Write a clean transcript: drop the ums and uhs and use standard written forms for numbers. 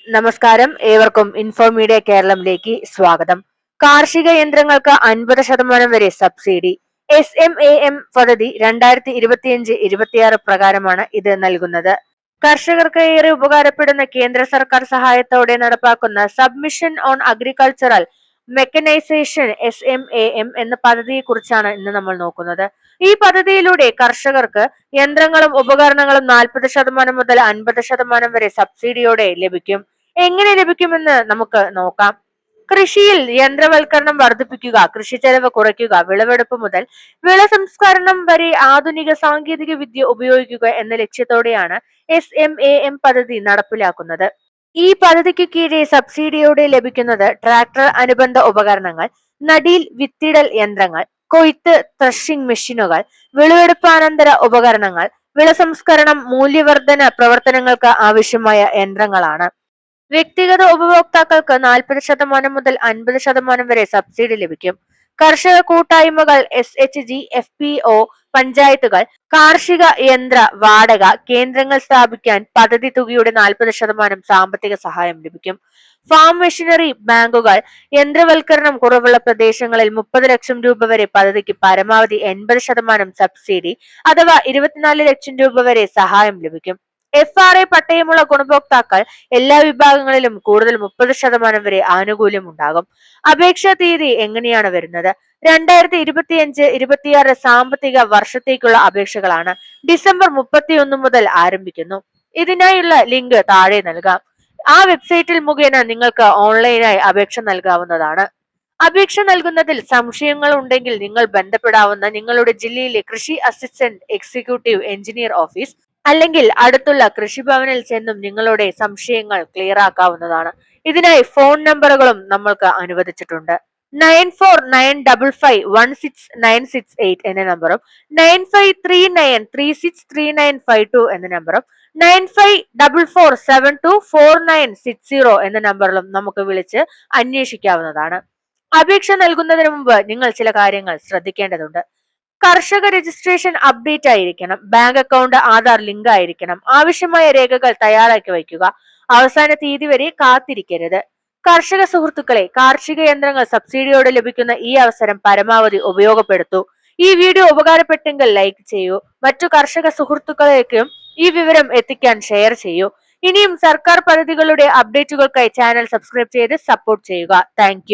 നമസ്കാരം, ഏവർക്കും info media കേരളത്തിലേക്ക് സ്വാഗതം. കാർഷിക യന്ത്രങ്ങൾക്ക് 50% വരെ സബ്സിഡി. SMAM പദ്ധതി 2025-26 പ്രകാരമാണ് ഇത് നൽകുന്നത്. കർഷകർക്ക് ഏറെ ഉപകാരപ്പെടുന്ന കേന്ദ്ര സർക്കാർ സഹായത്തോടെ നടപ്പാക്കുന്ന submission on agricultural mechanisation SMAM എന്ന പദ്ധതിയെ കുറിച്ചാണ് ഇന്ന് നമ്മൾ നോക്കുന്നത്. ഈ പദ്ധതിയിലൂടെ കർഷകർക്ക് യന്ത്രങ്ങളും ഉപകരണങ്ങളും 40% മുതൽ 50% വരെ സബ്സിഡിയോടെ ലഭിക്കും. എങ്ങനെ ലഭിക്കുമെന്ന് നമുക്ക് നോക്കാം. കൃഷിയിൽ യന്ത്രവൽക്കരണം വർദ്ധിപ്പിക്കുക, കൃഷി ചെലവ് കുറയ്ക്കുക, വിളവെടുപ്പ് മുതൽ വിള സംസ്കരണം വരെ ആധുനിക സാങ്കേതിക വിദ്യ ഉപയോഗിക്കുക എന്ന ലക്ഷ്യത്തോടെയാണ് SMAM പദ്ധതി നടപ്പിലാക്കുന്നത്. ഈ പദ്ധതിക്ക് കീഴെ സബ്സിഡിയോടെ ലഭിക്കുന്നത് ട്രാക്ടർ അനുബന്ധ ഉപകരണങ്ങൾ, നടീൽ വിത്തിടൽ യന്ത്രങ്ങൾ, കൊയ്ത്ത് ത്രഷിംഗ് മെഷീനുകൾ, വിളവെടുപ്പാനന്തര ഉപകരണങ്ങൾ, വിള സംസ്കരണം, മൂല്യവർദ്ധന പ്രവർത്തനങ്ങൾക്ക് ആവശ്യമായ യന്ത്രങ്ങളാണ്. വ്യക്തിഗത ഉപഭോക്താക്കൾക്ക് 40% മുതൽ 50% വരെ സബ്സിഡി ലഭിക്കും. കർഷക കൂട്ടായ്മകൾ, SHG, FPO, പഞ്ചായത്തുകൾ, കാർഷിക യന്ത്ര വാടക കേന്ദ്രങ്ങൾ സ്ഥാപിക്കാൻ പദ്ധതി തുകയുടെ 40% സാമ്പത്തിക സഹായം ലഭിക്കും. ഫാം മെഷീനറി ബാങ്കുകൾ, യന്ത്രവൽക്കരണം കുറവുള്ള പ്രദേശങ്ങളിൽ 30 ലക്ഷം രൂപ വരെ പദ്ധതിക്ക് പരമാവധി 80% സബ്സിഡി അഥവാ 24 ലക്ഷം രൂപ വരെ സഹായം ലഭിക്കും. FRA പട്ടയമുള്ള ഗുണഭോക്താക്കൾ എല്ലാ വിഭാഗങ്ങളിലും കൂടുതൽ 30% വരെ ആനുകൂല്യം ഉണ്ടാകും. അപേക്ഷാ തീയതി എങ്ങനെയാണ് വരുന്നത്? 2025-26 സാമ്പത്തിക വർഷത്തേക്കുള്ള അപേക്ഷകളാണ്. ഡിസംബർ 31 മുതൽ ആരംഭിക്കുന്നു. ഇതിനായുള്ള ലിങ്ക് താഴെ നൽകാം. ആ വെബ്സൈറ്റിൽ മുഖേന നിങ്ങൾക്ക് ഓൺലൈനായി അപേക്ഷ നൽകാവുന്നതാണ്. അപേക്ഷ നൽകുന്നതിൽ സംശയങ്ങൾ ഉണ്ടെങ്കിൽ നിങ്ങൾ ബന്ധപ്പെടാവുന്ന നിങ്ങളുടെ ജില്ലയിലെ കൃഷി അസിസ്റ്റന്റ് എക്സിക്യൂട്ടീവ് എഞ്ചിനീയർ ഓഫീസ് അല്ലെങ്കിൽ അടുത്തുള്ള കൃഷിഭവനിൽ ചെന്നും നിങ്ങളുടെ സംശയങ്ങൾ ക്ലിയർ ആക്കാവുന്നതാണ്. ഇതിനായി ഫോൺ നമ്പറുകളും നമ്മൾക്ക് അനുവദിച്ചിട്ടുണ്ട്. 9495516968 എന്ന നമ്പറും 9539363952 എന്ന നമ്പറും 9544724960 എന്ന നമ്പറിലും നമുക്ക് വിളിച്ച് അന്വേഷിക്കാവുന്നതാണ്. അപേക്ഷ നൽകുന്നതിന് മുമ്പ് നിങ്ങൾ ചില കാര്യങ്ങൾ ശ്രദ്ധിക്കേണ്ടതുണ്ട്. കർഷക രജിസ്ട്രേഷൻ അപ്ഡേറ്റ് ആയിരിക്കണം. ബാങ്ക് അക്കൗണ്ട് ആധാർ ലിങ്ക് ആയിരിക്കണം. ആവശ്യമായ രേഖകൾ തയ്യാറാക്കി വയ്ക്കുക. അവസാന തീയതി വരെ കാത്തിരിക്കരുത്. കർഷക സുഹൃത്തുക്കളെ, കാർഷിക യന്ത്രങ്ങൾ സബ്സിഡിയോടെ ലഭിക്കുന്ന ഈ അവസരം പരമാവധി ഉപയോഗപ്പെടുത്തൂ. ഈ വീഡിയോ ഉപകാരപ്പെട്ടെങ്കിൽ ലൈക്ക് ചെയ്യൂ. മറ്റു കർഷക സുഹൃത്തുക്കളേക്കും ഈ വിവരം എത്തിക്കാൻ ഷെയർ ചെയ്യൂ. ഇനിയും സർക്കാർ പദ്ധതികളുടെ അപ്ഡേറ്റുകൾക്കായി ചാനൽ സബ്സ്ക്രൈബ് ചെയ്ത് സപ്പോർട്ട് ചെയ്യുക. താങ്ക്